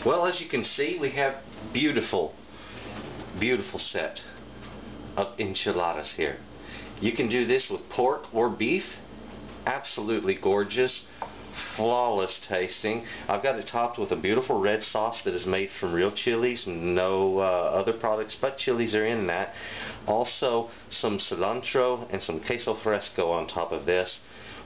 Well, as you can see, we have beautiful set of enchiladas here. You can do this with pork or beef. Absolutely gorgeous, flawless tasting. I've got it topped with a beautiful red sauce that is made from real chilies. No other products but chilies are in that. Also some cilantro and some queso fresco on top of this.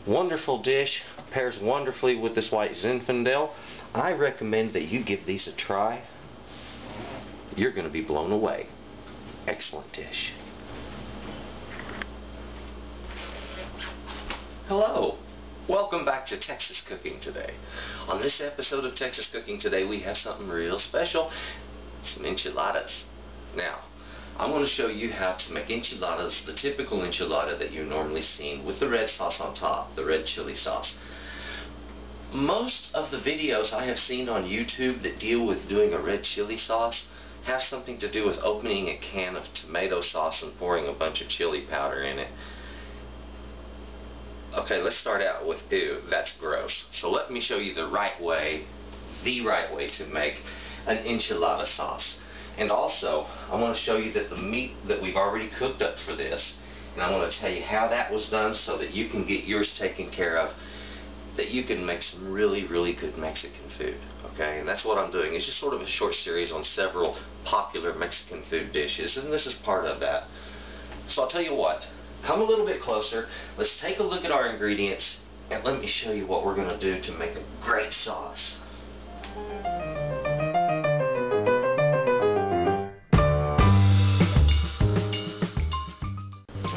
Wonderful dish, pairs wonderfully with this white Zinfandel. I recommend that you give these a try. You're going to be blown away. Excellent dish. Hello, welcome back to Texas Cooking Today. On this episode of Texas Cooking Today, we have something real special, some enchiladas. Now, I'm going to show you how to make enchiladas, the typical enchilada that you've normally seen, with the red sauce on top, the red chili sauce. Most of the videos I have seen on YouTube that deal with doing a red chili sauce have something to do with opening a can of tomato sauce and pouring a bunch of chili powder in it. Okay, let's start out with, ew, that's gross. So let me show you the right way to make an enchilada sauce. And also, I want to show you that the meat that we've already cooked up for this, and I want to tell you how that was done so that you can get yours taken care of, that you can make some really, really good Mexican food. Okay, and that's what I'm doing. It's just sort of a short series on several popular Mexican food dishes, and this is part of that. So I'll tell you what. Come a little bit closer, let's take a look at our ingredients, and let me show you what we're going to do to make a great sauce.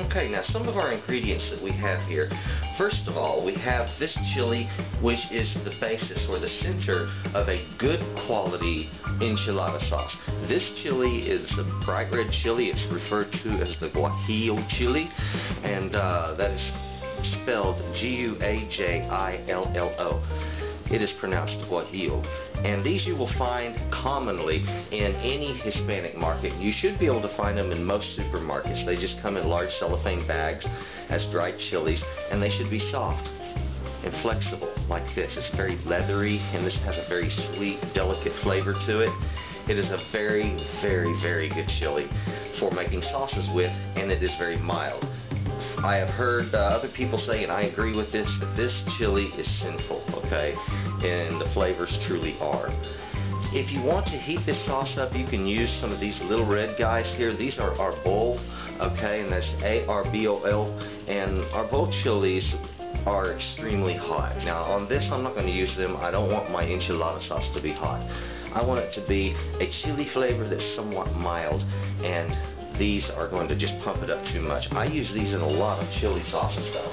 Okay, now some of our ingredients that we have here. First of all, we have this chili, which is the basis or the center of a good quality enchilada sauce. This chili is a bright red chili. It's referred to as the guajillo chili, and that is spelled G-U-A-J-I-L-L-O. It is pronounced guajillo. And these you will find commonly in any Hispanic market. You should be able to find them in most supermarkets. They just come in large cellophane bags as dried chilies, and they should be soft and flexible like this. It's very leathery, and this has a very sweet, delicate flavor to it. It is a very, very, very good chili for making sauces with, and it is very mild. I have heard other people say, and I agree with this, that this chili is sinful, okay? And the flavors truly are. If you want to heat this sauce up, you can use some of these little red guys here. These are arbol, okay? And that's A-R-B-O-L. And arbol chilies are extremely hot. Now on this, I'm not going to use them. I don't want my enchilada sauce to be hot. I want it to be a chili flavor that's somewhat mild, and these are going to just pump it up too much. I use these in a lot of chili sauces though.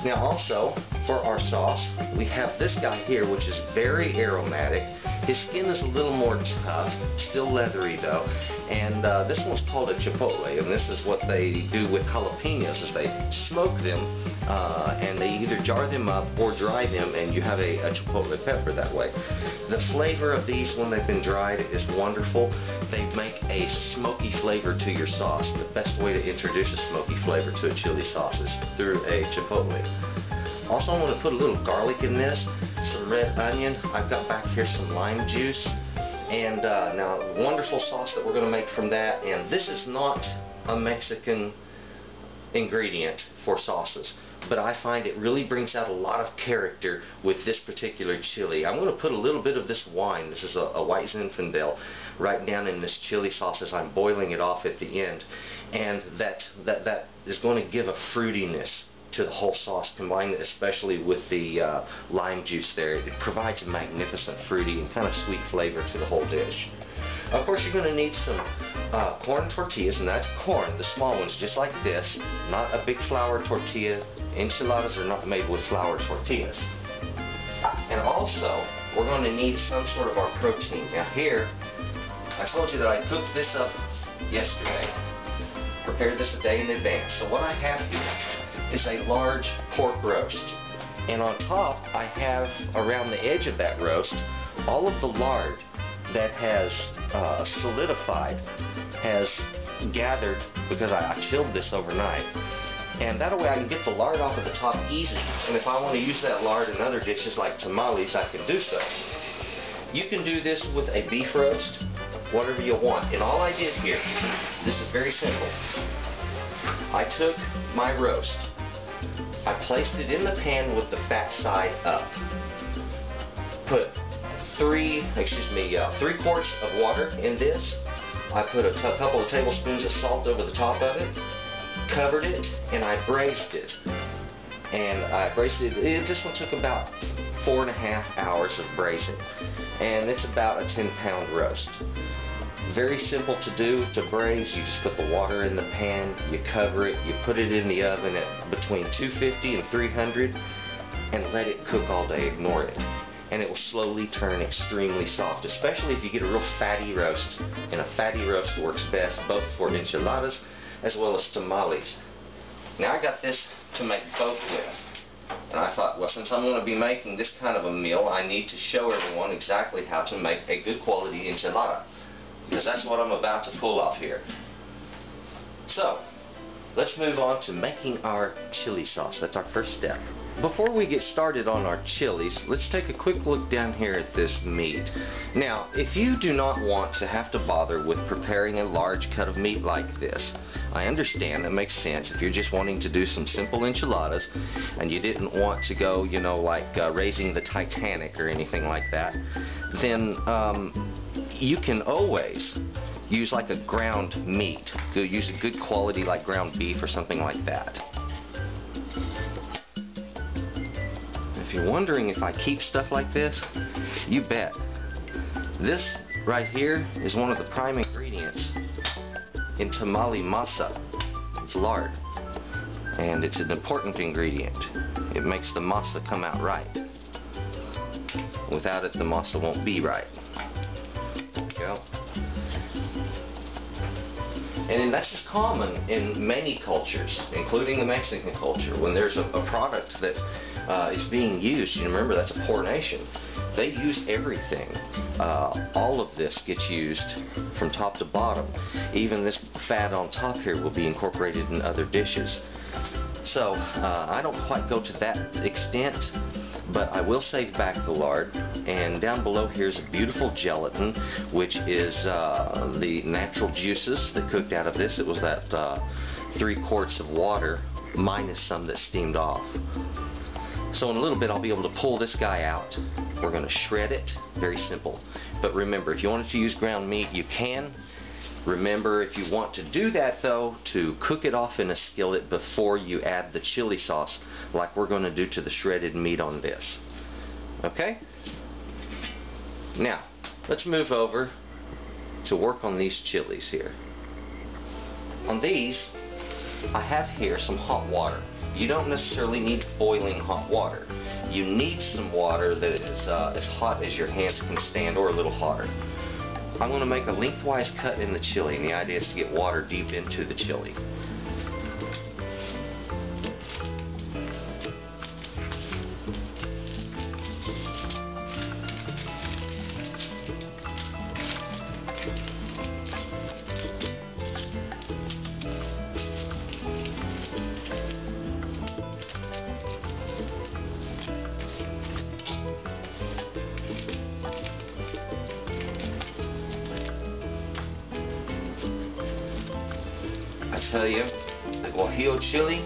Now also, for our sauce, we have this guy here, which is very aromatic. His skin is a little more tough, still leathery though, and this one's called a chipotle, and this is what they do with jalapenos, is they smoke them, and they either jar them up or dry them, and you have a chipotle pepper that way. The flavor of these when they've been dried is wonderful. They make a smoky flavor to your sauce. The best way to introduce a smoky flavor to a chili sauce is through a chipotle. Also, I'm going to put a little garlic in this, some red onion. I've got back here some lime juice, and now wonderful sauce that we're going to make from that. And this is not a Mexican ingredient for sauces, but I find it really brings out a lot of character with this particular chili. I'm going to put a little bit of this wine, this is a white Zinfandel, right down in this chili sauce as I'm boiling it off at the end, and that is going to give a fruitiness to the whole sauce, combined especially with the lime juice there. It provides a magnificent fruity and kind of sweet flavor to the whole dish. Of course, you're going to need some corn tortillas, and that's corn, the small ones, just like this, not a big flour tortilla. Enchiladas are not made with flour tortillas. And also, we're going to need some sort of our protein. Now here, I told you that I cooked this up yesterday, prepared this a day in advance. So what I have here is a large pork roast, and on top I have, around the edge of that roast, all of the lard that has solidified, has gathered, because I chilled this overnight, and that way I can get the lard off of the top easy, and if I want to use that lard in other dishes like tamales, I can do so. You can do this with a beef roast, whatever you want. And all I did here, this is very simple. I took my roast, I placed it in the pan with the fat side up. Put 3 quarts of water in this. I put a couple of tablespoons of salt over the top of it, covered it, and I braised it. And I braised it. This one took about 4.5 hours of braising, and it's about a 10-pound roast. Very simple to do, to braise. You just put the water in the pan, you cover it, you put it in the oven at between 250 and 300 and let it cook all day. Ignore it. And it will slowly turn extremely soft, especially if you get a real fatty roast. And a fatty roast works best both for enchiladas as well as tamales. Now I got this to make both with. And I thought, well, since I'm going to be making this kind of a meal, I need to show everyone exactly how to make a good quality enchilada, because that's what I'm about to pull off here. So, let's move on to making our chili sauce. That's our first step. Before we get started on our chilies, let's take a quick look down here at this meat. Now, if you do not want to have to bother with preparing a large cut of meat like this, I understand, that makes sense. If you're just wanting to do some simple enchiladas and you didn't want to go, you know, like raising the Titanic or anything like that, then you can always use like a ground meat. Use a good quality like ground beef or something like that. If you're wondering if I keep stuff like this, you bet. This right here is one of the prime ingredients in tamale masa. It's lard, and it's an important ingredient. It makes the masa come out right. Without it, the masa won't be right. There we go. And that's common in many cultures, including the Mexican culture. When there's a product that is being used, you remember that's a poor nation. They use everything. All of this gets used from top to bottom. Even this fat on top here will be incorporated in other dishes. So I don't quite go to that extent, but I will save back the lard. And down below here is a beautiful gelatin, which is the natural juices that cooked out of this. It was that 3 quarts of water minus some that steamed off. So in a little bit I'll be able to pull this guy out. We're going to shred it. Very simple. But remember, if you wanted to use ground meat, you can. Remember, if you want to do that though, to cook it off in a skillet before you add the chili sauce, like we're going to do to the shredded meat on this. Okay? Now, let's move over to work on these chilies here. On these, I have here some hot water. You don't necessarily need boiling hot water. You need some water that is as hot as your hands can stand, or a little hotter. I'm going to make a lengthwise cut in the chili, and the idea is to get water deep into the chili. I tell you, the guajillo chili,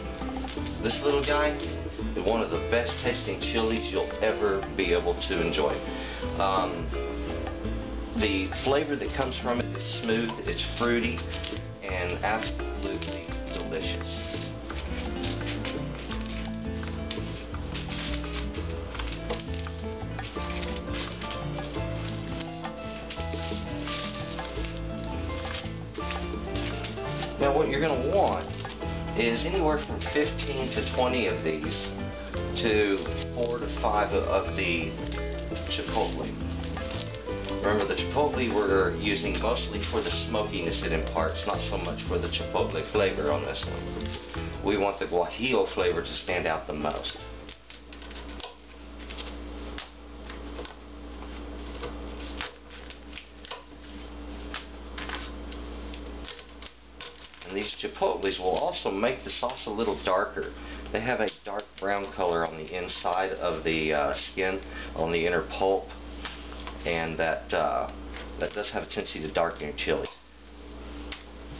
this little guy, is one of the best tasting chilies you'll ever be able to enjoy. The flavor that comes from it is smooth, it's fruity, and absolutely delicious. Now what you're going to want is anywhere from 15 to 20 of these to 4 to 5 of the chipotle. Remember, the chipotle we're using mostly for the smokiness it imparts, not so much for the chipotle flavor on this one. We want the guajillo flavor to stand out the most. And these chipotles will also make the sauce a little darker. They have a dark brown color on the inside of the skin, on the inner pulp. and that does have a tendency to darken your chili.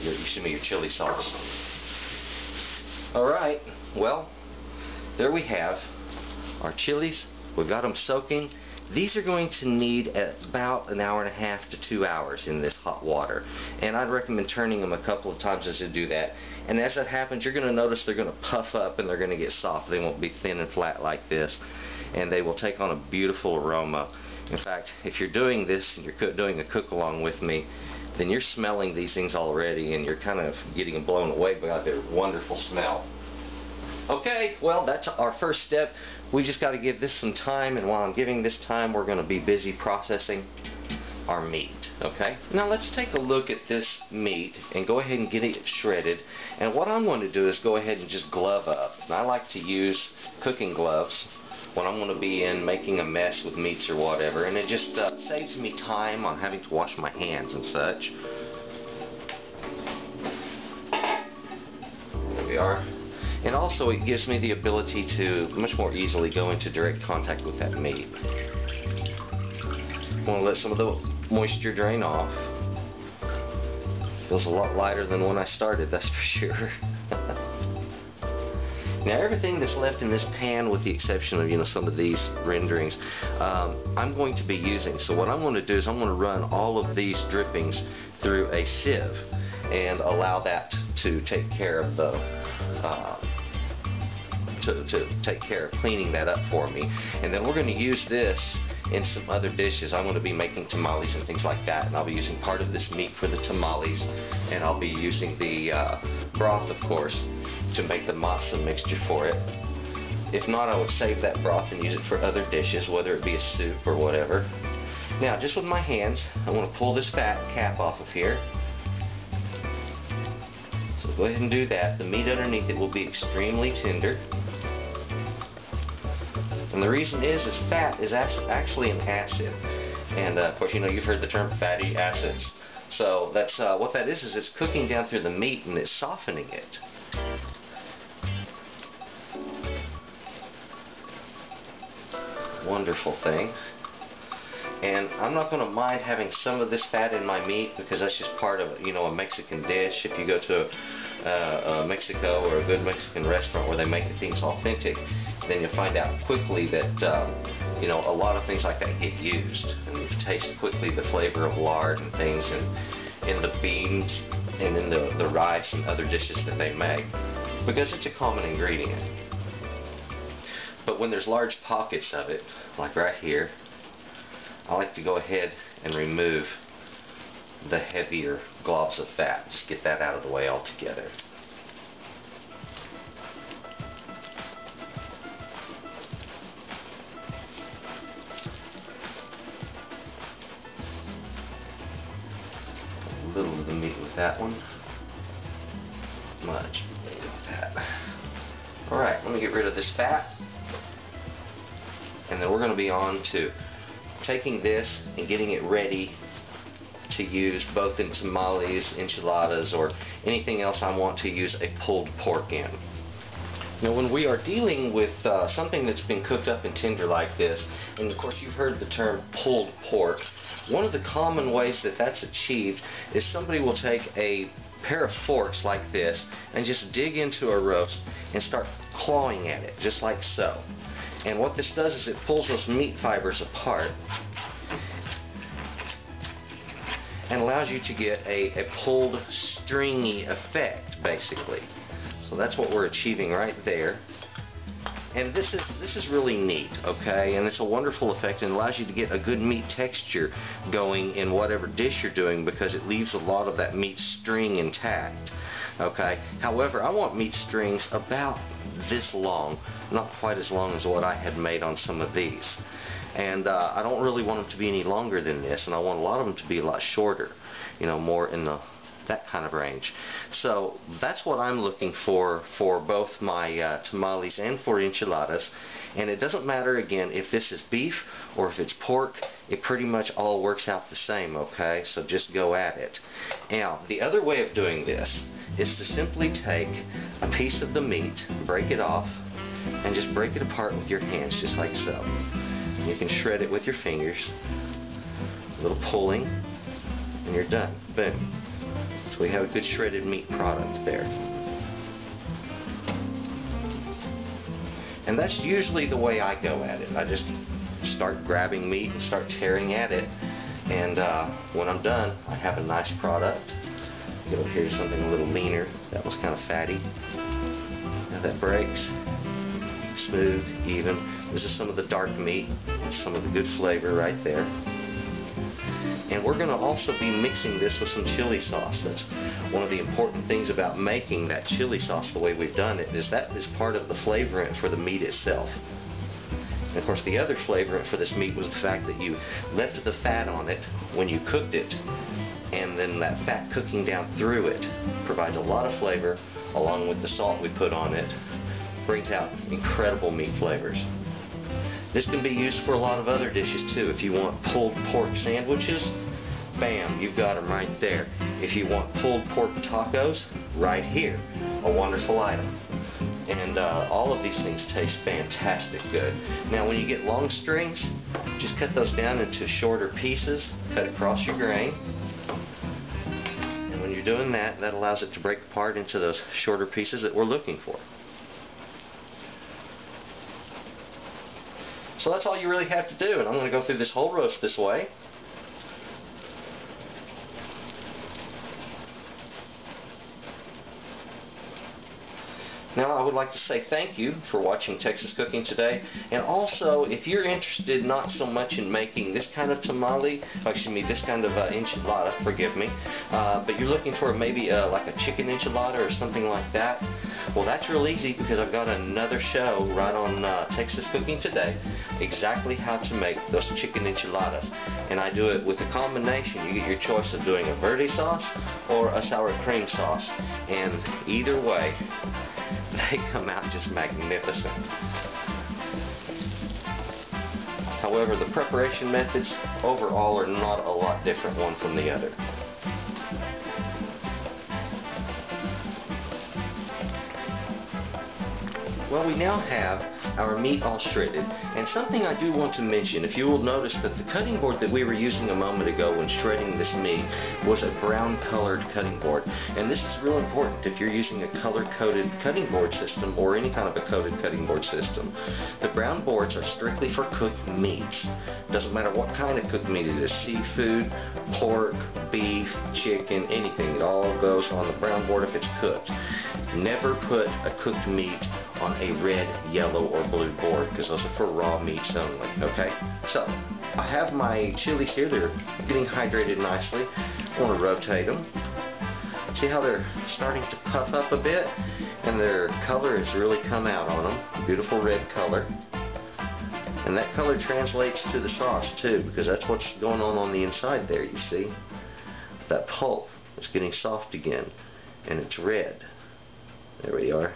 Your chili sauce. Alright, well, there we have our chilies. We've got them soaking. These are going to need about 1.5 hours to 2 hours in this hot water, and I'd recommend turning them a couple of times as you do that. And as that happens, you're going to notice they're going to puff up and they're going to get soft. They won't be thin and flat like this, and they will take on a beautiful aroma. In fact, if you're doing this and you're doing a cook along with me, then you're smelling these things already, and you're kind of getting them blown away by their wonderful smell. Okay, well, that's our first step. We just got to give this some time, and while I'm giving this time, we're going to be busy processing our meat. Okay, now let's take a look at this meat and go ahead and get it shredded. And what I'm going to do is go ahead and just glove up. And I like to use cooking gloves when I'm going to be in making a mess with meats or whatever, and it just saves me time on having to wash my hands and such. There we are. And also it gives me the ability to much more easily go into direct contact with that meat. I'm going to let some of the moisture drain off. Feels a lot lighter than when I started, that's for sure. Now everything that's left in this pan, with the exception of some of these renderings, I'm going to be using. So what I'm going to do is I'm going to run all of these drippings through a sieve and allow that to take care of the to take care of cleaning that up for me. And then we're going to use this in some other dishes. I'm going to be making tamales and things like that, and I'll be using part of this meat for the tamales, and I'll be using the broth, of course, to make the masa mixture for it. If not, I would save that broth and use it for other dishes, whether it be a soup or whatever. Now, just with my hands, I want to pull this fat cap off of here. So go ahead and do that. The meat underneath it will be extremely tender. And the reason is fat is actually an acid. And of course, you've heard the term fatty acids. So that's what that is it's cooking down through the meat and it's softening it. Wonderful thing. And I'm not going to mind having some of this fat in my meat, because that's just part of a Mexican dish. If you go to Mexico or a good Mexican restaurant where they make things authentic, then you'll find out quickly that a lot of things like that get used, and you taste quickly the flavor of lard and things in the beans and in the rice and other dishes that they make, because it's a common ingredient. But when there's large pockets of it, like right here, I like to go ahead and remove the heavier globs of fat. Just get that out of the way altogether. A little of the meat with that one. Much meat with that. Alright, let me get rid of this fat. And then we're going to be on to taking this and getting it ready to use both in tamales, enchiladas, or anything else I want to use a pulled pork in. Now, when we are dealing with something that's been cooked up and tender like this, and of course you've heard the term pulled pork, one of the common ways that that's achieved is somebody will take a pair of forks like this and just dig into a roast and start clawing at it, just like so. And what this does is it pulls those meat fibers apart and allows you to get a pulled, stringy effect, basically. So that's what we're achieving right there. And this is really neat, okay? And it's a wonderful effect, and allows you to get a good meat texture going in whatever dish you're doing, because it leaves a lot of that meat string intact, okay? However, I want meat strings about this long, not quite as long as what I had made on some of these. And I don't really want them to be any longer than this, and I want a lot of them to be a lot shorter, more in that kind of range. So that's what I'm looking for both my tamales and for enchiladas. And it doesn't matter, again, if this is beef or if it's pork, it pretty much all works out the same, okay? So just go at it. Now, the other way of doing this is to simply take a piece of the meat, break it off, and just break it apart with your hands, just like so. You can shred it with your fingers. A little pulling, and you're done. Boom. So we have a good shredded meat product there. And that's usually the way I go at it. I just start grabbing meat and start tearing at it. And when I'm done, I have a nice product. Get over here to something a little leaner. That was kind of fatty. Now that breaks. Smooth, even. This is some of the dark meat. Some of the good flavor right there. And we're going to also be mixing this with some chili sauce. That's one of the important things about making that chili sauce the way we've done it, is that is part of the flavorant for the meat itself. And of course the other flavorant for this meat was the fact that you left the fat on it when you cooked it, and then that fat cooking down through it provides a lot of flavor, along with the salt we put on it. Brings out incredible meat flavors. This can be used for a lot of other dishes too. If you want pulled pork sandwiches, bam, you've got them right there. If you want pulled pork tacos, right here, a wonderful item. And all of these things taste fantastic good. Now when you get long strings, just cut those down into shorter pieces, cut across your grain. And when you're doing that, that allows it to break apart into those shorter pieces that we're looking for. So that's all you really have to do, and I'm going to go through this whole roast this way. Now I would like to say thank you for watching Texas Cooking today, and also if you're interested not so much in making this kind of tamale, this kind of enchilada, forgive me, but you're looking for maybe like a chicken enchilada or something like that, well that's real easy, because I've got another show right on Texas Cooking today, exactly how to make those chicken enchiladas. And I do it with a combination. You get your choice of doing a verde sauce or a sour cream sauce, and either way they come out just magnificent. However, the preparation methods overall are not a lot different one from the other. Well, we now have our meat all shredded, and something I do want to mention, if you will notice that the cutting board that we were using a moment ago when shredding this meat was a brown colored cutting board, and this is real important if you're using a color coded cutting board system or any kind of a coated cutting board system. The brown boards are strictly for cooked meats. Doesn't matter what kind of cooked meat it is, seafood, pork, beef, chicken, anything, it all goes on the brown board if it's cooked. Never put a cooked meat on a red, yellow, or blue board, because those are for raw meats only, okay? So, I have my chilies here. They're getting hydrated nicely. I want to rotate them. See how they're starting to puff up a bit? And their color has really come out on them. Beautiful red color. And that color translates to the sauce too, because that's what's going on the inside there, you see? That pulp is getting soft again, and it's red. There we are.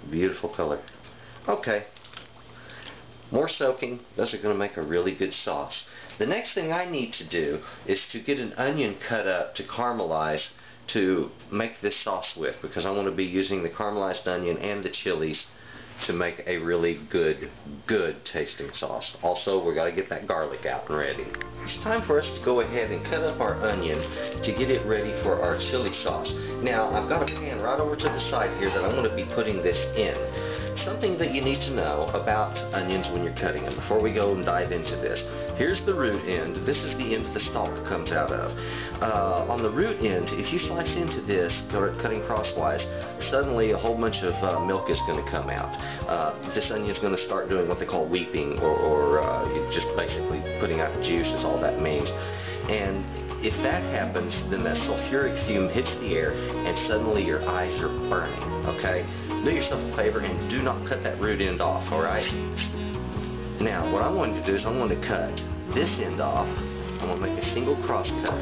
Beautiful color. Okay. More soaking. Those are going to make a really good sauce. The next thing I need to do is to get an onion cut up to caramelize to make this sauce with, because I want to be using the caramelized onion and the chilies to make a really good tasting sauce. Also, we've got to get that garlic out and ready. It's time for us to go ahead and cut up our onion to get it ready for our chili sauce. Now, I've got a pan right over to the side here that I'm going to be putting this in. Something that you need to know about onions when you're cutting them before we go and dive into this. Here's the root end. This is the end the stalk comes out of. On the root end, if you slice into this, cutting crosswise, suddenly a whole bunch of milk is going to come out. This onion is going to start doing what they call weeping, or just basically putting out the juice is all that means. And if that happens, then that sulfuric fume hits the air, and suddenly your eyes are burning, okay? Do yourself a favor and do not cut that root end off, alright? Now, what I'm going to do is I'm going to cut this end off. I'm going to make a single cross cut.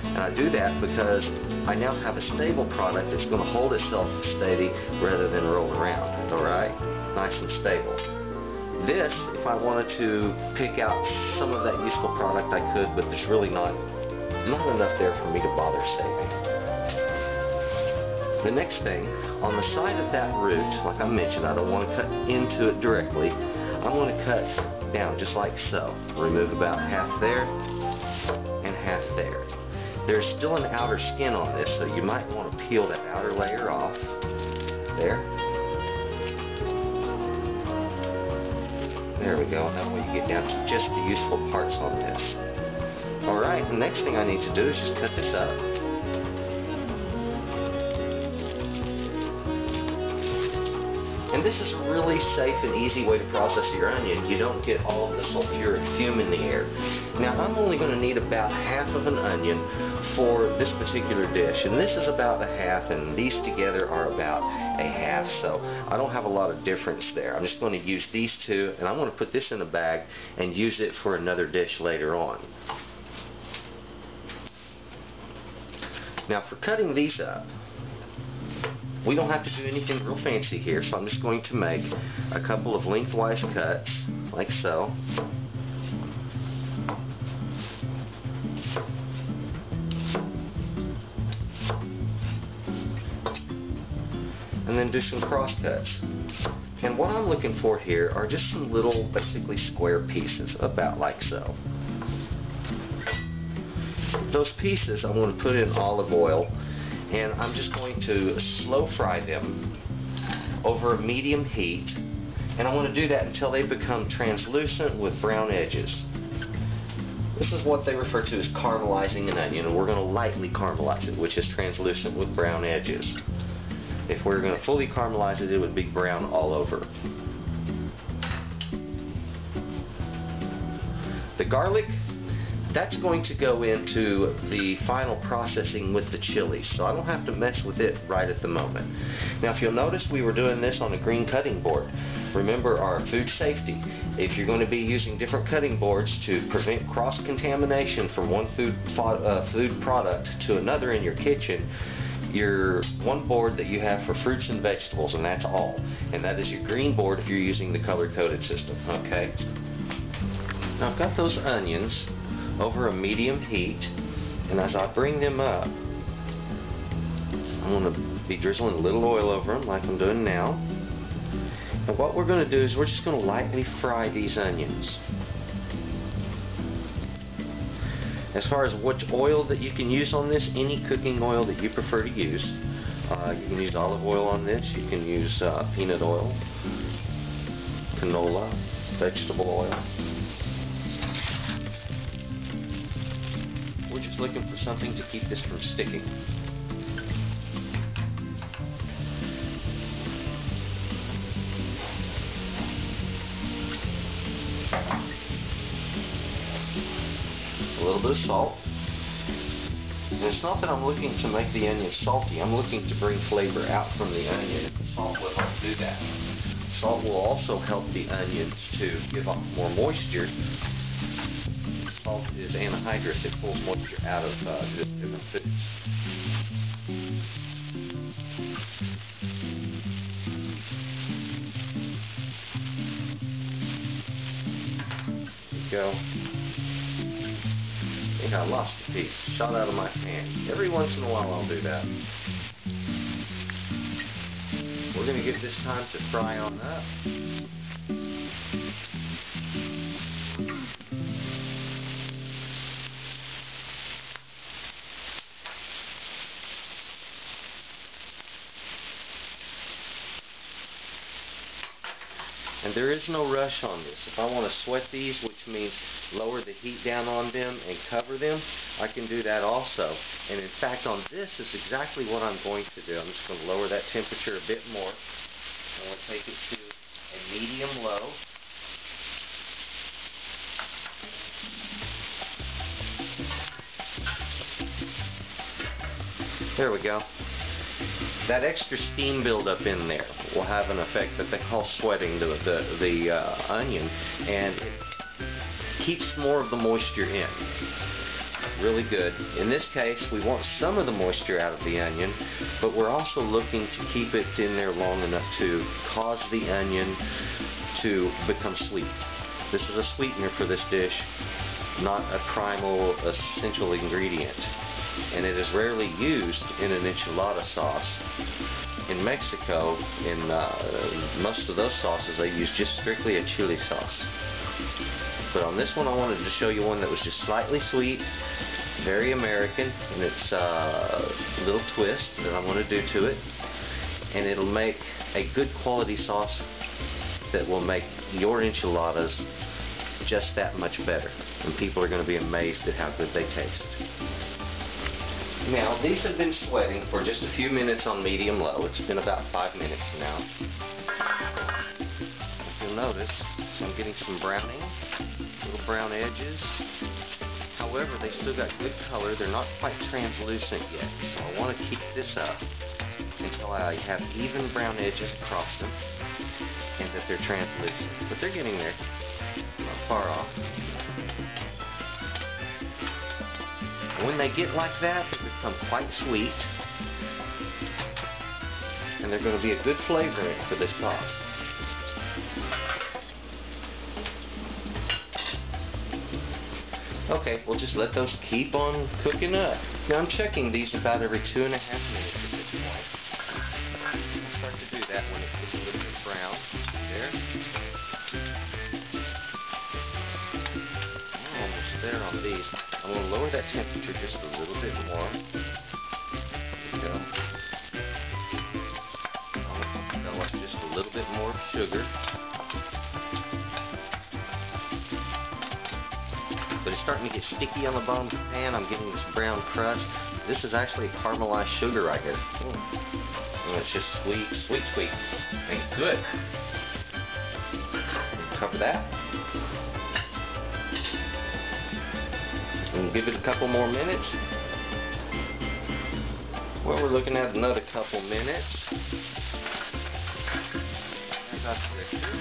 And I do that because I now have a stable product that's going to hold itself steady rather than roll around, alright? Nice and stable. This, if I wanted to pick out some of that useful product, I could, but there's really not enough there for me to bother saving. The next thing, on the side of that root, like I mentioned, I don't want to cut into it directly. I'm going to cut down just like so. Remove about half there and half there. There's still an outer skin on this, so you might want to peel that outer layer off. There. There we go. That way you get down to just the useful parts on this. Alright, the next thing I need to do is just cut this up. And this is a really safe and easy way to process your onion. You don't get all of the sulfuric fume in the air. Now I'm only going to need about half of an onion for this particular dish. And this is about a half, and these together are about a half. So I don't have a lot of difference there. I'm just going to use these two, and I'm going to put this in a bag and use it for another dish later on. Now for cutting these up, we don't have to do anything real fancy here, so I'm just going to make a couple of lengthwise cuts, like so. And then do some cross cuts. And what I'm looking for here are just some little, basically square pieces, about like so. Those pieces I'm going to put in olive oil, and I'm just going to slow fry them over a medium heat, and I want to do that until they become translucent with brown edges. This is what they refer to as caramelizing an onion, and we're going to lightly caramelize it, which is translucent with brown edges. If we're going to fully caramelize it, it would be brown all over. The garlic, that's going to go into the final processing with the chili, so I don't have to mess with it right at the moment. Now if you'll notice, we were doing this on a green cutting board. Remember our food safety. If you're going to be using different cutting boards to prevent cross-contamination from one food product to another in your kitchen, your one board that you have for fruits and vegetables, and that's all. And that is your green board if you're using the color-coded system, okay? Now I've got those onions over a medium heat, and as I bring them up, I'm going to be drizzling a little oil over them like I'm doing now. And what we're going to do is we're just going to lightly fry these onions. As far as which oil that you can use on this, any cooking oil that you prefer to use. You can use olive oil on this, you can use peanut oil, canola, vegetable oil. We're just looking for something to keep this from sticking. A little bit of salt. And it's not that I'm looking to make the onion salty, I'm looking to bring flavor out from the onion. Salt will help do that. Salt will also help the onions to give off more moisture. Salt is anhydrous, it pulls moisture out of different foods. There you go. I think I lost a piece, shot out of my hand. Every once in a while I'll do that. We're going to give this time to fry on up. And there is no rush on this. If I want to sweat these, which means lower the heat down on them and cover them, I can do that also. And in fact, on this is exactly what I'm going to do. I'm just going to lower that temperature a bit more. I want to take it to a medium low. There we go. That extra steam buildup in there will have an effect that they call sweating the onion, and it keeps more of the moisture in. Really good. In this case, we want some of the moisture out of the onion, but we're also looking to keep it in there long enough to cause the onion to become sweet. This is a sweetener for this dish, not a primal essential ingredient. And it is rarely used in an enchilada sauce. In Mexico, in most of those sauces, they use just strictly a chili sauce. But on this one I wanted to show you one that was just slightly sweet, very American, and it's a little twist that I'm going to do to it. And it'll make a good quality sauce that will make your enchiladas just that much better. And people are going to be amazed at how good they taste. Now, these have been sweating for just a few minutes on medium-low. It's been about 5 minutes now. If you'll notice, I'm getting some browning, little brown edges. However, they still got good color. They're not quite translucent yet. So I want to keep this up until I have even brown edges across them and that they're translucent. But they're getting there, not far off. And when they get like that, they become quite sweet, and they're going to be a good flavoring for this sauce. Okay, we'll just let those keep on cooking up. Now I'm checking these about every 2.5 minutes at this point. I'll start to do that when it gets a little bit brown. There. I'm almost there on these. I'm going to lower that temperature just a little bit more. There we go. I'll develop just a little bit more sugar. But it's starting to get sticky on the bottom of the pan. I'm getting this brown crust. This is actually caramelized sugar right here. And it's just sweet, sweet, sweet. And good. Cover that. And give it a couple more minutes. Well, we're looking at another couple minutes. There's our texture.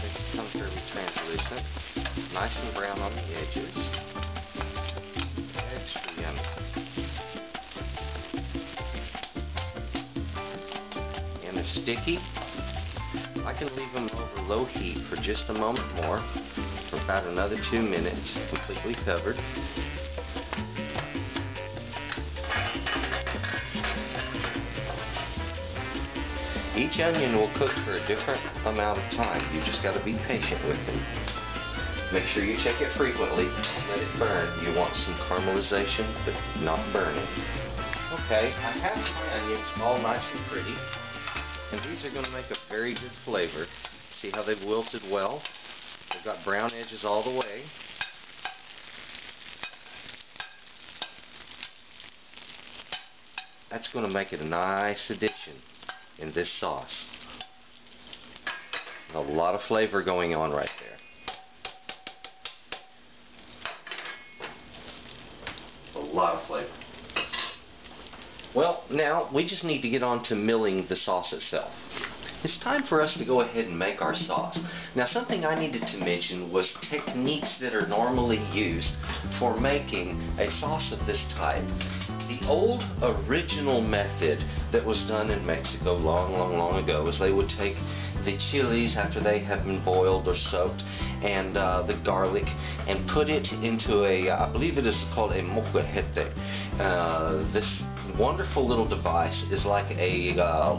It becomes fairly translucent. Nice and brown on the edges. Extra yummy. And they're sticky. I can leave them over low heat for just a moment more, for about another 2 minutes, completely covered. Each onion will cook for a different amount of time. You just got to be patient with them. Make sure you check it frequently. Let it burn. You want some caramelization, but not burning. Okay, I have my onions all nice and pretty, and these are going to make a very good flavor. See how they've wilted well? They've got brown edges all the way. That's going to make it a nice addition in this sauce. A lot of flavor going on right there. A lot of flavor. Well, now we just need to get on to milling the sauce itself. It's time for us to go ahead and make our sauce. Now, something I needed to mention was techniques that are normally used for making a sauce of this type. The old original method that was done in Mexico long ago is they would take the chilies after they have been boiled or soaked, and the garlic, and put it into a, I believe it is called a molcajete. This wonderful little device is like a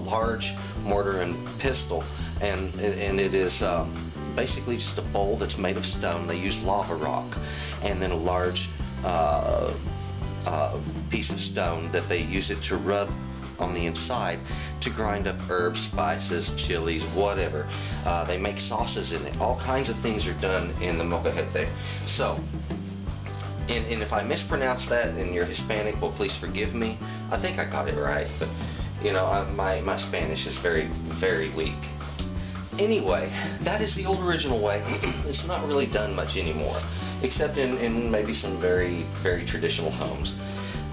large mortar and pestle, and it is basically just a bowl that's made of stone. They use lava rock, and then a large piece of stone that they use it to rub on the inside to grind up herbs, spices, chilies, whatever. They make sauces in it. All kinds of things are done in the molcajete. So, and if I mispronounce that and you're Hispanic, well, please forgive me. I think I got it right, but you know, my Spanish is very, very weak. Anyway, that is the old original way. It's not really done much anymore, except in maybe some very, very traditional homes.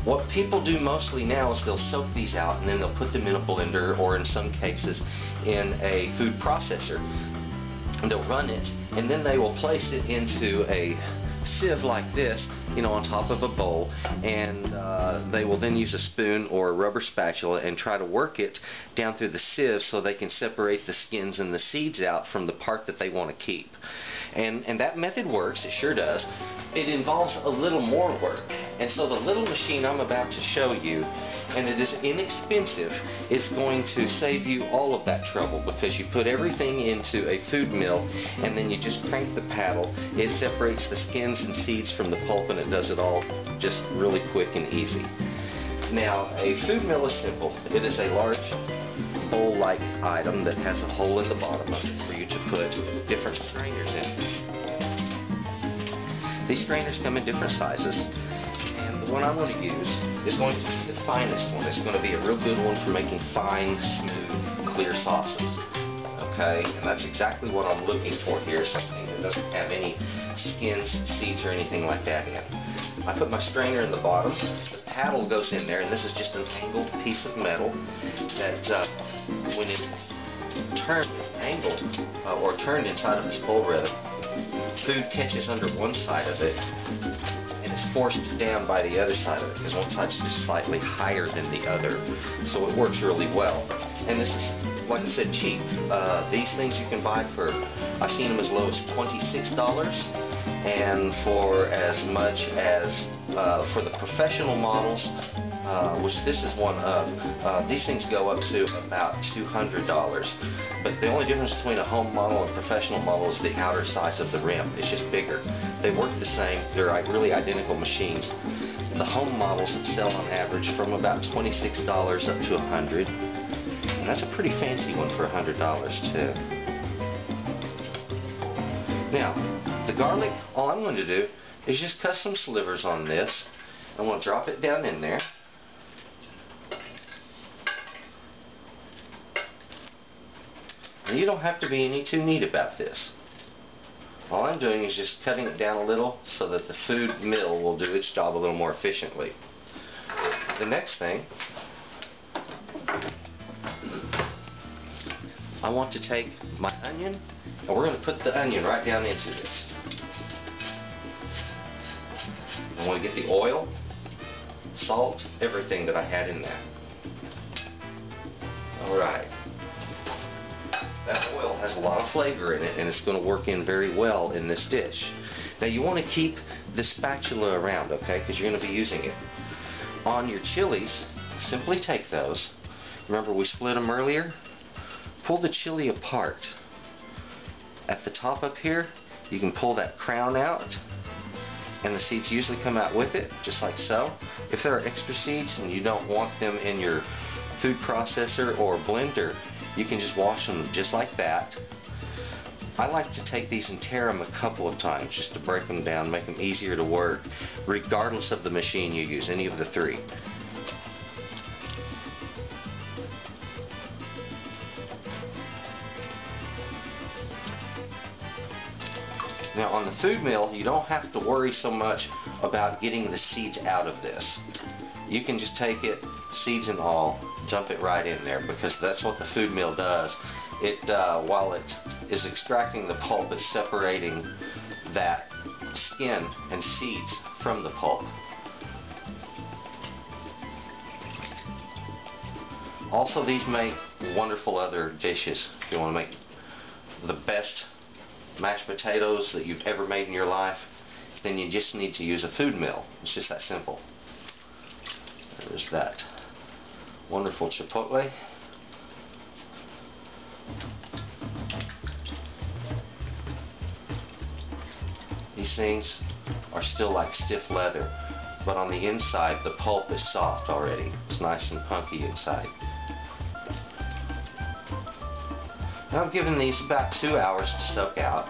What people do mostly now is they'll soak these out and then they'll put them in a blender, or in some cases in a food processor. And they'll run it, and then they will place it into a sieve like this, you know, on top of a bowl, and they will then use a spoon or a rubber spatula and try to work it down through the sieve so they can separate the skins and the seeds out from the part that they want to keep. And that method works, it sure does. It involves a little more work. And so the little machine I'm about to show you, and it is inexpensive, is going to save you all of that trouble, because you put everything into a food mill and then you just crank the paddle. It separates the skins and seeds from the pulp, and it does it all just really quick and easy. Now, a food mill is simple. It is a large bowl-like item that has a hole in the bottom of it for you to put different strainers in. These strainers come in different sizes, and the one I'm going to use is going to be the finest one. It's going to be a real good one for making fine, smooth, clear sauces. Okay, and that's exactly what I'm looking for here, something that doesn't have any skins, seeds, or anything like that in it. I put my strainer in the bottom, the paddle goes in there, and this is just an angled piece of metal that when it turned angled, or turned inside of this bowl rather, food catches under one side of it and is forced down by the other side of it, because one side's just slightly higher than the other, so it works really well. And this is, like I said, cheap. These things you can buy for, I've seen them as low as $26, and for as much as, for the professional models, which this is one of, these things go up to about $200. But the only difference between a home model and professional model is the outer size of the rim. It's just bigger. They work the same. They're really identical machines. The home models sell on average from about $26 up to $100. And that's a pretty fancy one for $100 too. Now, the garlic, all I'm going to do is just cut some slivers on this. I'm going to drop it down in there. And you don't have to be any too neat about this. All I'm doing is just cutting it down a little so that the food mill will do its job a little more efficiently. The next thing, I want to take my onion, and we're going to put the onion right down into this. I want to get the oil, salt, everything that I had in there. Alright. That oil has a lot of flavor in it, and it's going to work in very well in this dish. Now you want to keep the spatula around, okay, because you're going to be using it. On your chilies, simply take those. Remember we split them earlier? Pull the chili apart. At the top up here, you can pull that crown out, and the seeds usually come out with it, just like so. If there are extra seeds and you don't want them in your food processor or blender, you can just wash them just like that. I like to take these and tear them a couple of times just to break them down, make them easier to work, regardless of the machine you use, any of the three. Now on the food mill, you don't have to worry so much about getting the seeds out of this. You can just take it, seeds and all, dump it right in there, because that's what the food mill does. It, while it is extracting the pulp, it's separating that skin and seeds from the pulp. Also, these make wonderful other dishes. If you want to make the best mashed potatoes that you've ever made in your life, then you just need to use a food mill. It's just that simple. There's that wonderful chipotle. These things are still like stiff leather, but on the inside the pulp is soft already. It's nice and punky inside. Now I've given these about 2 hours to soak out.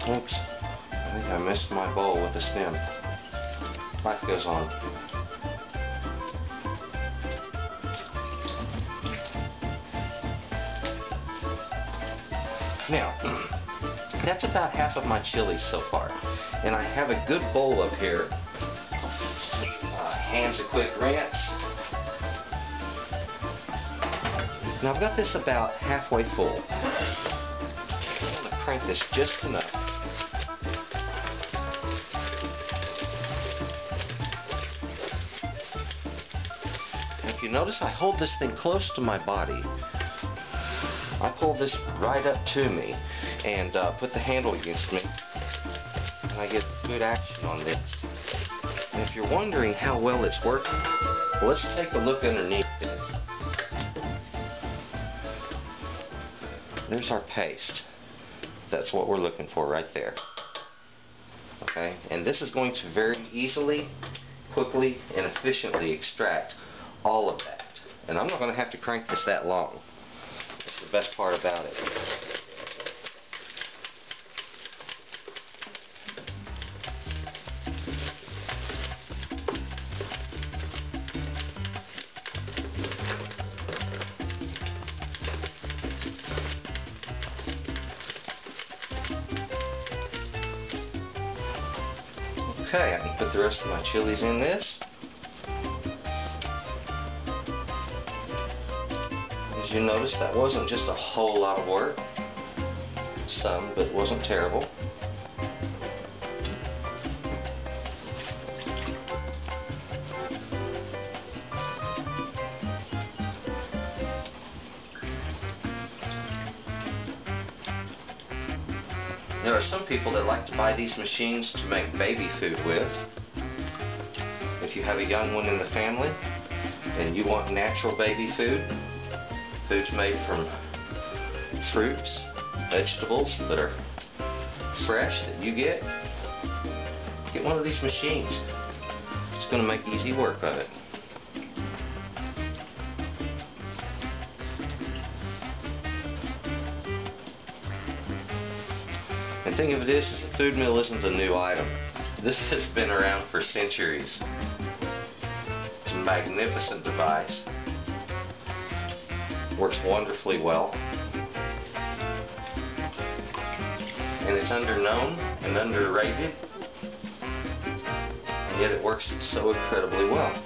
Oops, I think I missed my bowl with the stem. Life goes on. Now, that's about half of my chilies so far. And I have a good bowl up here. Hands a quick rinse. Now I've got this about halfway full. I'm going to crank this just enough. If you notice, I hold this thing close to my body. I pull this right up to me and put the handle against me, and I get good action on this. And if you're wondering how well it's working, well, let's take a look underneath this. There's our paste. That's what we're looking for right there. Okay, and this is going to very easily, quickly, and efficiently extract all of that. And I'm not going to have to crank this that long. That's the best part about it. Okay, I can put the rest of my chilies in this. As you notice, that wasn't just a whole lot of work. Some, but it wasn't terrible. There are some people that like to buy these machines to make baby food with. If you have a young one in the family and you want natural baby food, foods made from fruits, vegetables that are fresh that you get one of these machines. It's going to make easy work of it. And think of it is, the food mill isn't a new item. This has been around for centuries. It's a magnificent device. Works wonderfully well. And it's underknown and underrated. And yet it works so incredibly well.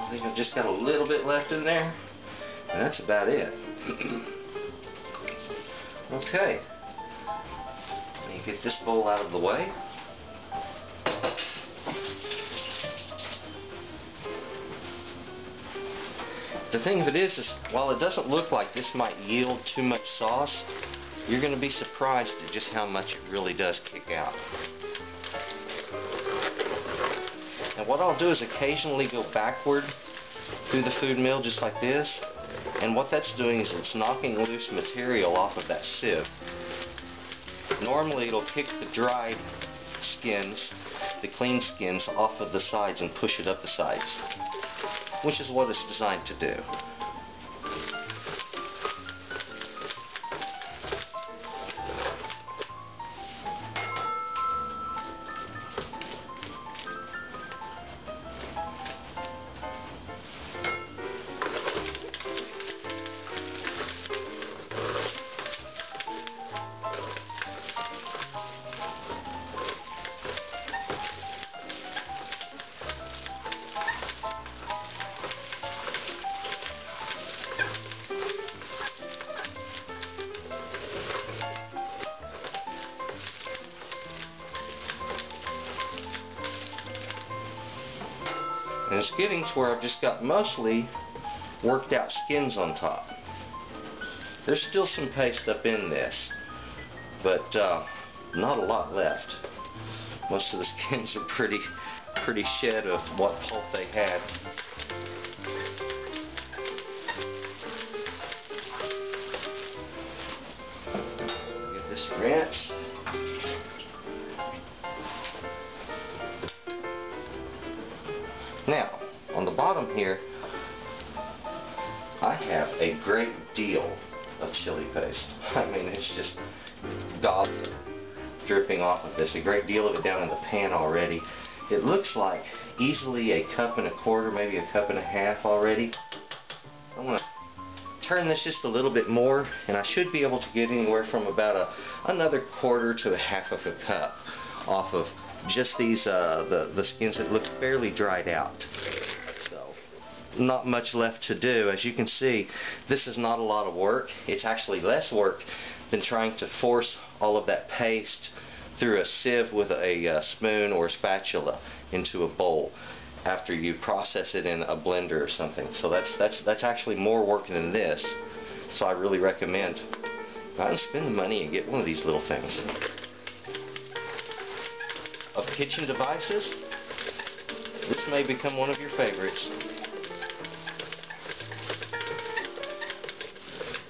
I think I've just got a little bit left in there, and that's about it. Okay, let me get this bowl out of the way. The thing of it is while it doesn't look like this might yield too much sauce, you're going to be surprised at just how much it really does kick out. And what I'll do is occasionally go backward through the food mill just like this, and what that's doing is it's knocking loose material off of that sieve. Normally it'll kick the dried skins, the clean skins, off of the sides and push it up the sides, which is what it's designed to do. And it's getting to where I've just got mostly worked out skins on top. There's still some paste up in this, but not a lot left. Most of the skins are pretty shed of what pulp they had. Get this rinsed. Now, on the bottom here, I have a great deal of chili paste. I mean, it's just gobs of dripping off of this. A great deal of it down in the pan already. It looks like easily a cup and a quarter, maybe a cup and a half already. I'm going to turn this just a little bit more, and I should be able to get anywhere from about another quarter to a half of a cup off of just these the skins that look fairly dried out. So not much left to do. As you can see, this is not a lot of work. It's actually less work than trying to force all of that paste through a sieve with a spoon or a spatula into a bowl after you process it in a blender or something. So that's actually more work than this. So I really recommend not spend the money and get one of these little things. Of kitchen devices, this may become one of your favorites.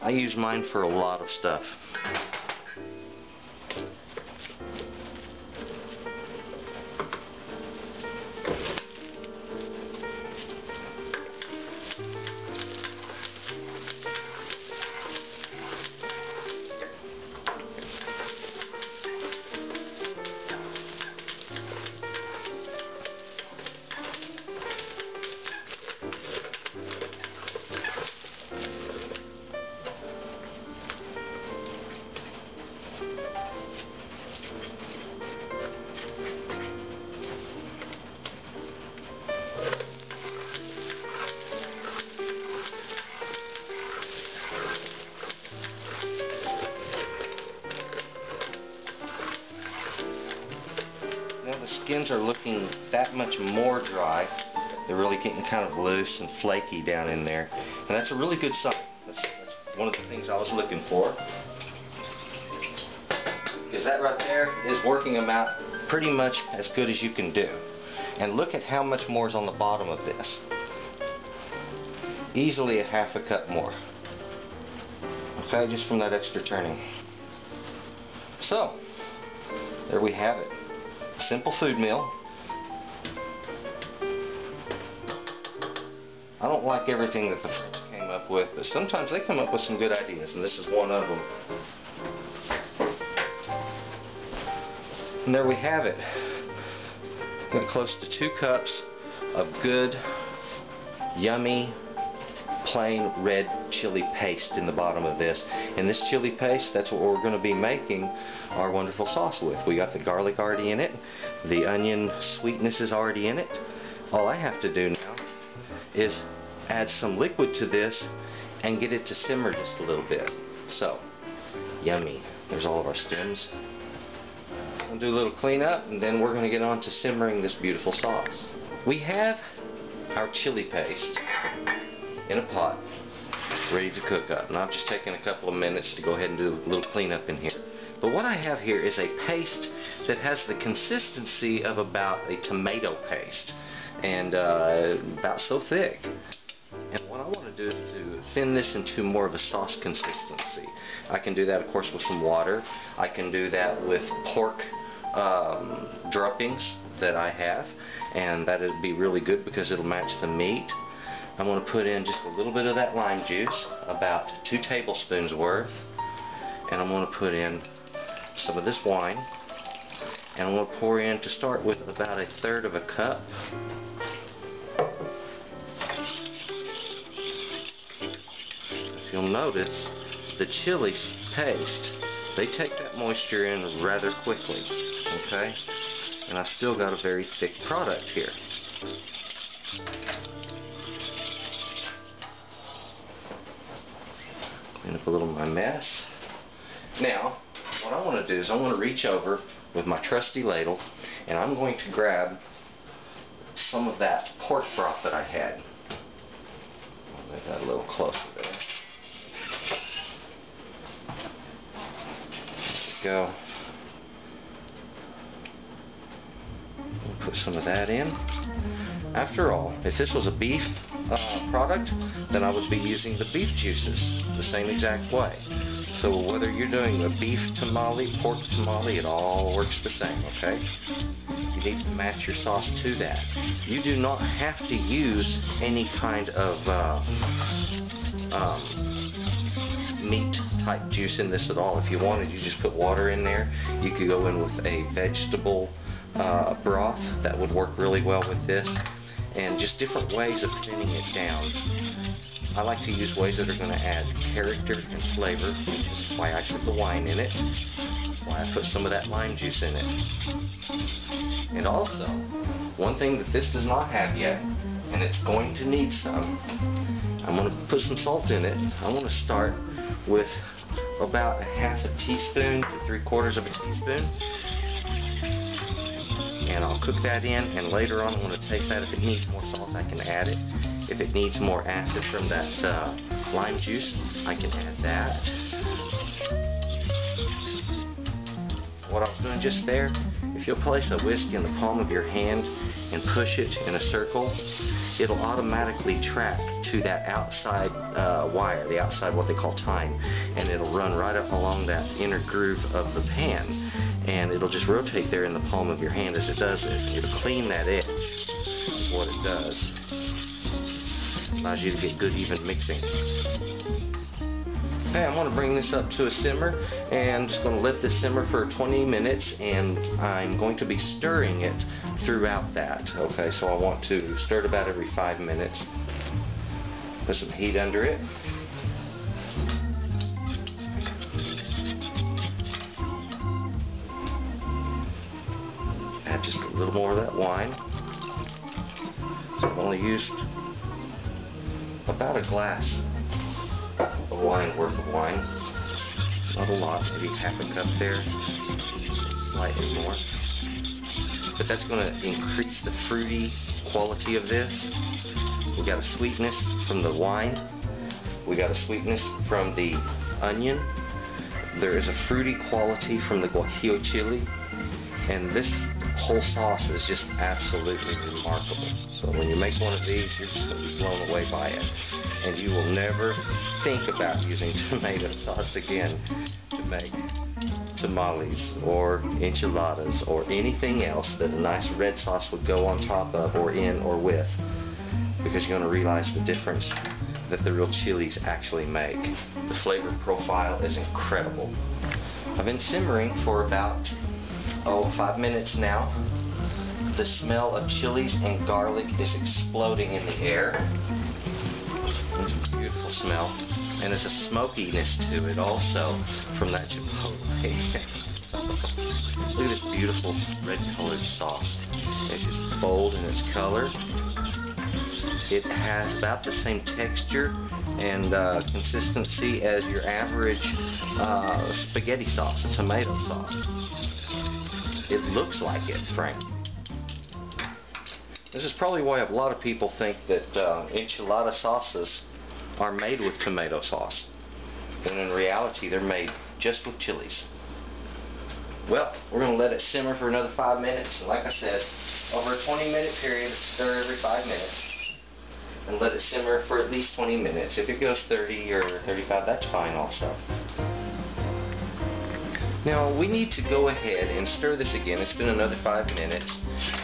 I use mine for a lot of stuff. Now the skins are looking that much more dry. They're really getting kind of loose and flaky down in there. And that's a really good sign. That's one of the things I was looking for. Because that right there is working them out pretty much as good as you can do. And look at how much more is on the bottom of this. Easily a half a cup more. Okay, just from that extra turning. So, there we have it. Simple food meal. I don't like everything that the French came up with, but sometimes they come up with some good ideas, and this is one of them. And there we have it. Got close to 2 cups of good, yummy, plain red chili paste in the bottom of this. And this chili paste, that's what we're going to be making our wonderful sauce with. We got the garlic already in it. The onion sweetness is already in it. All I have to do now is add some liquid to this and get it to simmer just a little bit. So, yummy. There's all of our stems. We'll do a little cleanup, and then we're going to get on to simmering this beautiful sauce. We have our chili paste in a pot, ready to cook up. And I've just taken a couple of minutes to go ahead and do a little cleanup in here. But what I have here is a paste that has the consistency of about a tomato paste, and about so thick. And what I want to do is to thin this into more of a sauce consistency. I can do that, of course, with some water. I can do that with pork droppings that I have, and that would be really good because it'll match the meat. I'm going to put in just a little bit of that lime juice, about 2 tablespoons worth, and I'm going to put in some of this wine, and I'm going to pour in, to start with, about 1/3 of a cup. If you'll notice, the chili paste, they take that moisture in rather quickly, okay? And I've still got a very thick product here. Clean up a little of my mess. Now, what I want to do is I want to reach over with my trusty ladle, and I'm going to grab some of that pork broth that I had. I'll make that a little closer there. There we go. We'll put some of that in. After all, if this was a beef product, then I would be using the beef juices the same exact way. So whether you're doing a beef tamale, pork tamale, it all works the same, okay? You need to match your sauce to that. You do not have to use any kind of meat type juice in this at all. If you wanted, you just put water in there. You could go in with a vegetable broth that would work really well with this, and just different ways of thinning it down. I like to use ways that are going to add character and flavor, which is why I put the wine in it, why I put some of that lime juice in it. And also, one thing that this does not have yet, and it's going to need some, I'm going to put some salt in it. I'm going to start with about a half a teaspoon to 3/4 of a teaspoon. And I'll cook that in, and later on I'm going to taste that. If it needs more salt, I can add it. If it needs more acid from that lime juice, I can add that. What I was doing just there, if you'll place a whisk in the palm of your hand and push it in a circle, it'll automatically track to that outside wire, the outside what they call tine, and it'll run right up along that inner groove of the pan, and it'll just rotate there in the palm of your hand as it does it. It'll clean that edge, is what it does. Allows you to get good even mixing. Okay, I'm going to bring this up to a simmer, and just going to let this simmer for 20 minutes, and I'm going to be stirring it throughout that. Okay, so I want to stir it about every 5 minutes. Put some heat under it. Add just a little more of that wine. So I've only used about a glass of wine worth of wine. Not a lot, maybe half a cup there, slightly more. But that's going to increase the fruity quality of this. We got a sweetness from the wine. We got a sweetness from the onion. There is a fruity quality from the guajillo chili. And this whole sauce is just absolutely remarkable. So when you make one of these, you're just going to be blown away by it. And you will never think about using tomato sauce again to make tamales or enchiladas or anything else that a nice red sauce would go on top of or in or with, because you're going to realize the difference that the real chilies actually make. The flavor profile is incredible. I've been simmering for about 5 minutes now. The smell of chilies and garlic is exploding in the air. It's a beautiful smell, and there's a smokiness to it also from that chipotle. Look at this beautiful red colored sauce. It's just bold in its color. It has about the same texture and consistency as your average spaghetti sauce, a tomato sauce. It looks like it, frankly. This is probably why a lot of people think that enchilada sauces are made with tomato sauce, when in reality they're made just with chilies. Well, we're going to let it simmer for another 5 minutes, and like I said, over a 20-minute period, stir every 5 minutes, and let it simmer for at least 20 minutes. If it goes 30 or 35, that's fine also. Now we need to go ahead and stir this again. It's been another 5 minutes,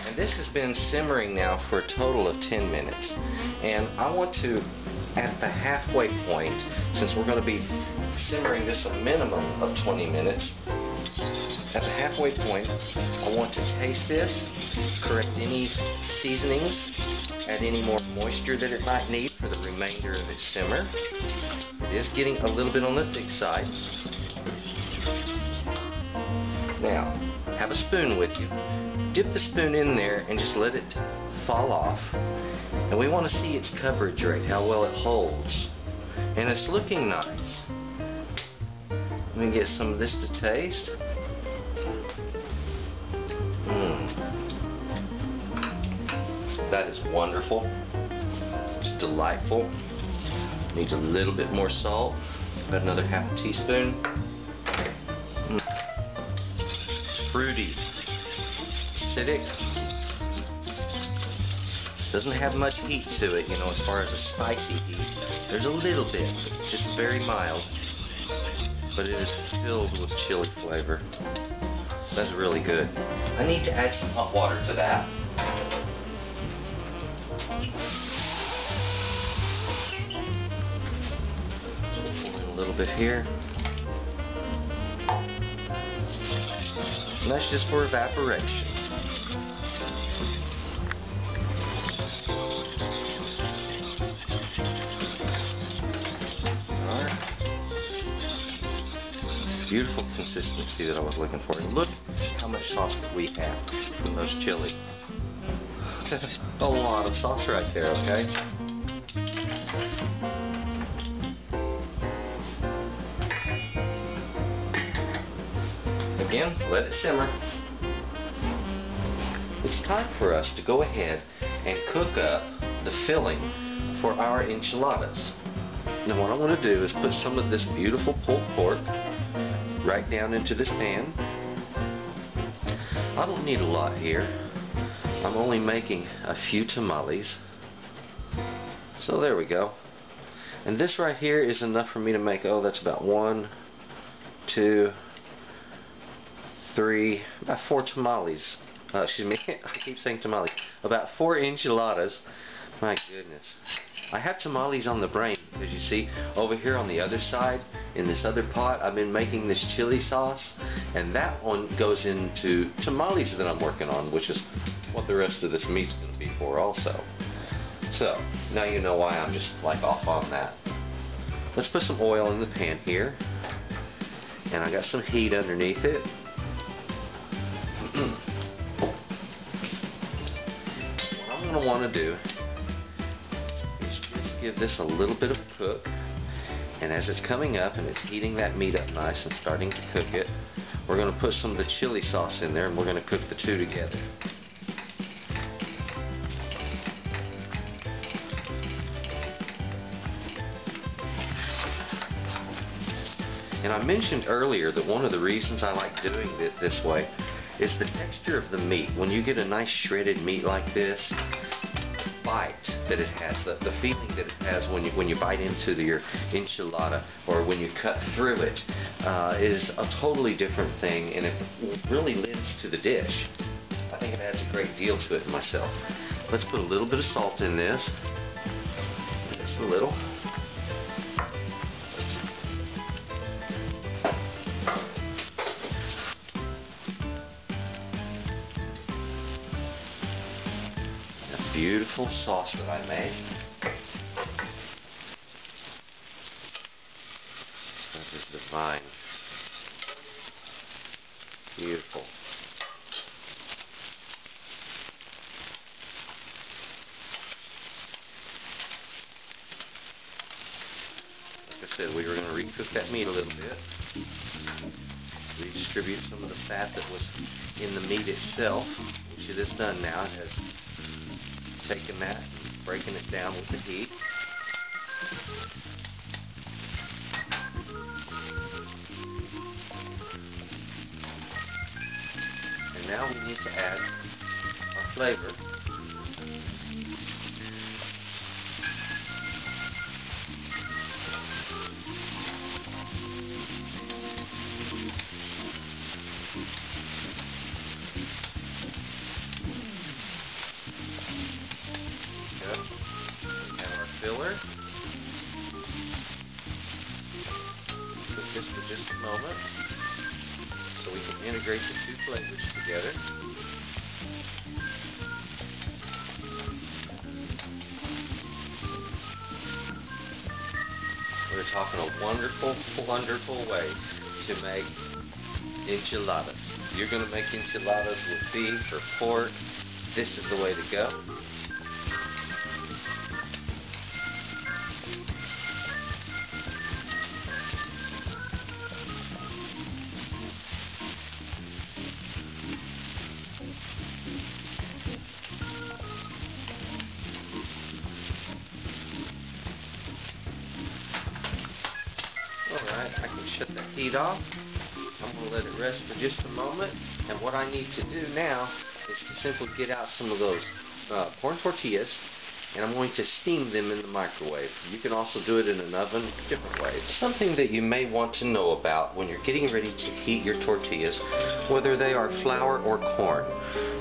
and this has been simmering now for a total of 10 minutes. And I want to, at the halfway point, since we're going to be simmering this a minimum of 20 minutes, at the halfway point, I want to taste this, correct any seasonings, add any more moisture that it might need for the remainder of its simmer. It is getting a little bit on the thick side. Now, have a spoon with you. Dip the spoon in there and just let it fall off. And we want to see its coverage rate, how well it holds. And it's looking nice. Let me get some of this to taste. That is wonderful. It's delightful. Needs a little bit more salt. About another half a teaspoon. Fruity, acidic, doesn't have much heat to it, you know, as far as a spicy heat. There's a little bit, just very mild, but it is filled with chili flavor. That's really good. I need to add some hot water to that. So pour a little bit here. And that's just for evaporation. Alright. Beautiful consistency that I was looking for. And look how much sauce that we have from those chili. A lot of sauce right there, okay? Again, let it simmer. It's time for us to go ahead and cook up the filling for our enchiladas. Now what I want to do is put some of this beautiful pulled pork right down into this pan. I don't need a lot here. I'm only making a few tamales. So there we go. And this right here is enough for me to make, oh, that's about 1, 2, 3, about 4 tamales. Excuse me, I keep saying tamales. About 4 enchiladas. My goodness. I have tamales on the brain because you see over here on the other side in this other pot I've been making this chili sauce, and that one goes into tamales that I'm working on, which is what the rest of this meat's going to be for also. So now you know why I'm just like off on that. Let's put some oil in the pan here, and I got some heat underneath it. What I'm going to want to do is just give this a little bit of a cook, and as it's coming up and it's heating that meat up nice and starting to cook it, we're going to put some of the chili sauce in there, and we're going to cook the two together. And I mentioned earlier that one of the reasons I like doing it this way is the texture of the meat. When you get a nice shredded meat like this, the bite that it has, the feeling that it has when you bite into your enchilada or when you cut through it, is a totally different thing, and it really lends to the dish. I think it adds a great deal to it myself. Let's put a little bit of salt in this. Just a little. Beautiful sauce that I made. That is divine. Beautiful. Like I said, we were going to recook that meat a little bit. Redistribute some of the fat that was in the meat itself, which it is done now. It has taking that and breaking it down with the heat. And now we need to add our flavor. Filler. Put this for just a moment so we can integrate the two flavors together. We're talking a wonderful, wonderful way to make enchiladas. If you're going to make enchiladas with beef or pork, this is the way to go. Alright, I can shut the heat off. I'm going to let it rest for just a moment. And what I need to do now is to simply get out some of those corn tortillas, and I'm going to steam them in the microwave. You can also do it in an oven different ways. Something that you may want to know about when you're getting ready to heat your tortillas, whether they are flour or corn.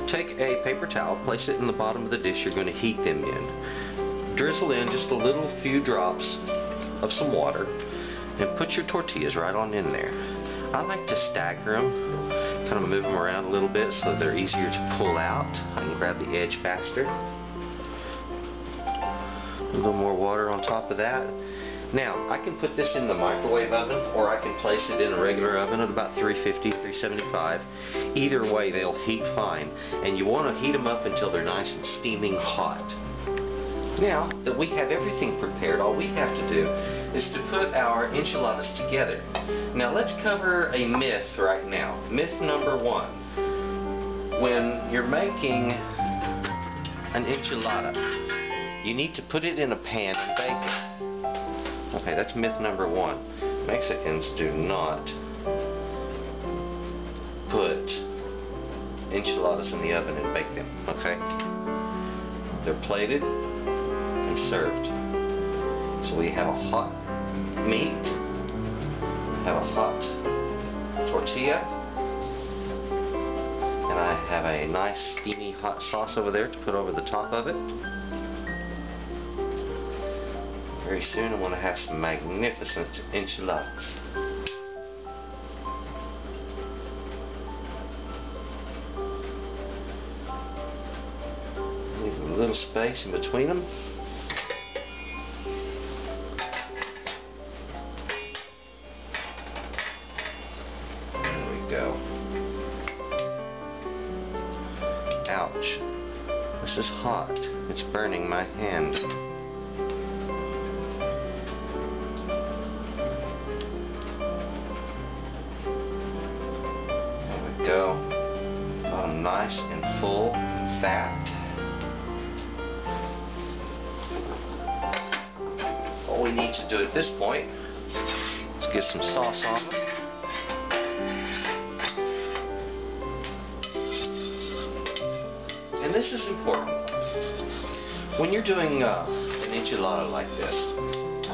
Take a paper towel, place it in the bottom of the dish you're going to heat them in. Drizzle in just a little few drops of some water. and put your tortillas right on in there. I like to stagger them, kind of move them around a little bit so they're easier to pull out. I can grab the edge faster. A little more water on top of that. Now, I can put this in the microwave oven, or I can place it in a regular oven at about 350, 375. Either way, they'll heat fine. And you want to heat them up until they're nice and steaming hot. Now that we have everything prepared, all we have to do is to put our enchiladas together. Now, let's cover a myth right now. Myth number 1. When you're making an enchilada, you need to put it in a pan and bake it. Okay, that's myth number 1. Mexicans do not put enchiladas in the oven and bake them, okay? They're plated and served. So we have a hot meat, have a hot tortilla, and I have a nice steamy hot sauce over there to put over the top of it. Very soon I'm going to have some magnificent enchiladas. Leave a little space in between them. There we go. Ouch. This is hot. It's burning my hand. Go. Got them nice and full and fat. All we need to do at this point is get some sauce on them. And this is important. When you're doing an enchilada like this,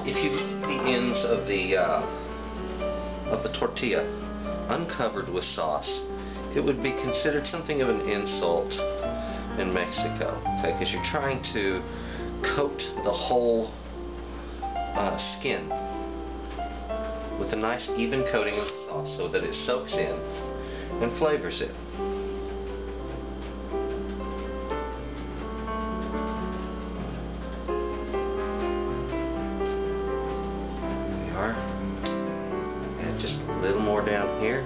if you leave the ends of the tortilla uncovered with sauce, it would be considered something of an insult in Mexico, okay? Because you're trying to coat the whole skin with a nice even coating of sauce so that it soaks in and flavors it. There we are. And just a little more down here.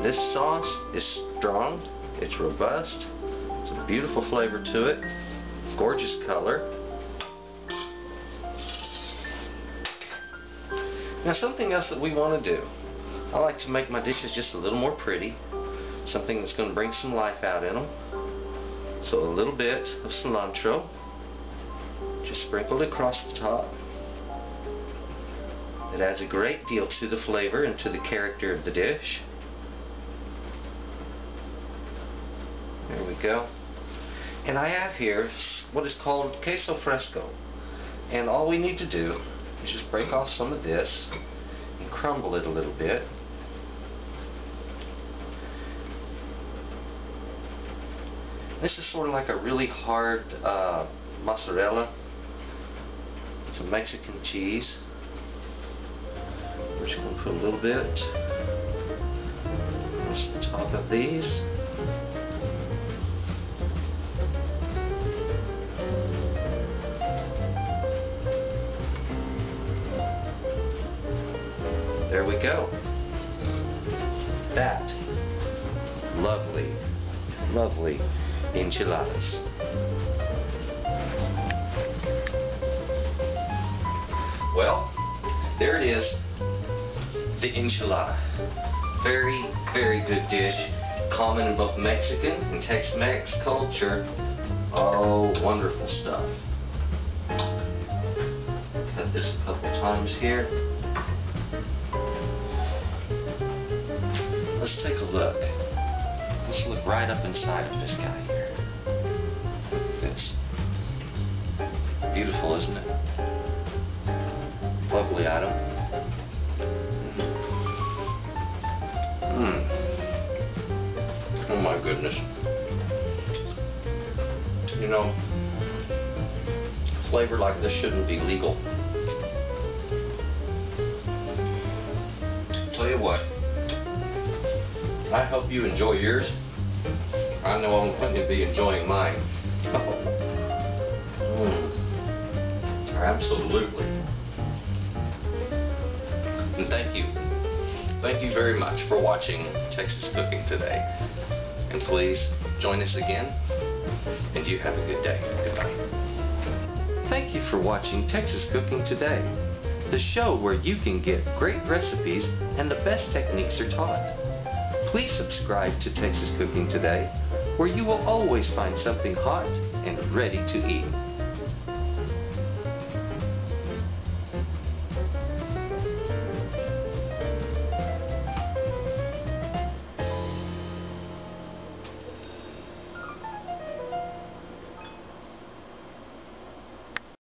This sauce is strong, it's robust, it's a beautiful flavor to it, gorgeous color. Now, something else that we want to do, I like to make my dishes just a little more pretty, something that's going to bring some life out in them. So a little bit of cilantro, just sprinkled across the top. It adds a great deal to the flavor and to the character of the dish. There we go. And I have here what is called queso fresco. And all we need to do is just break off some of this and crumble it a little bit. This is sort of like a really hard mozzarella. Some Mexican cheese. We're just going to put a little bit across the top of these. There we go. That lovely, lovely enchiladas. Well, there it is, the enchilada. Very, very good dish, common in both Mexican and Tex-Mex culture. Oh, wonderful stuff. Cut this a couple times here. Let's take a look. Let's look right up inside of this guy here. Look at this. Beautiful, isn't it? Lovely item. Oh my goodness. You know, flavor like this shouldn't be legal tell you what, I hope you enjoy yours. I know I'm going to be enjoying mine. Absolutely. And thank you. Thank you very much for watching Texas Cooking Today. And please join us again, and you have a good day. Goodbye. Thank you for watching Texas Cooking Today, the show where you can get great recipes and the best techniques are taught. Please subscribe to Texas Cooking Today, where you will always find something hot and ready to eat.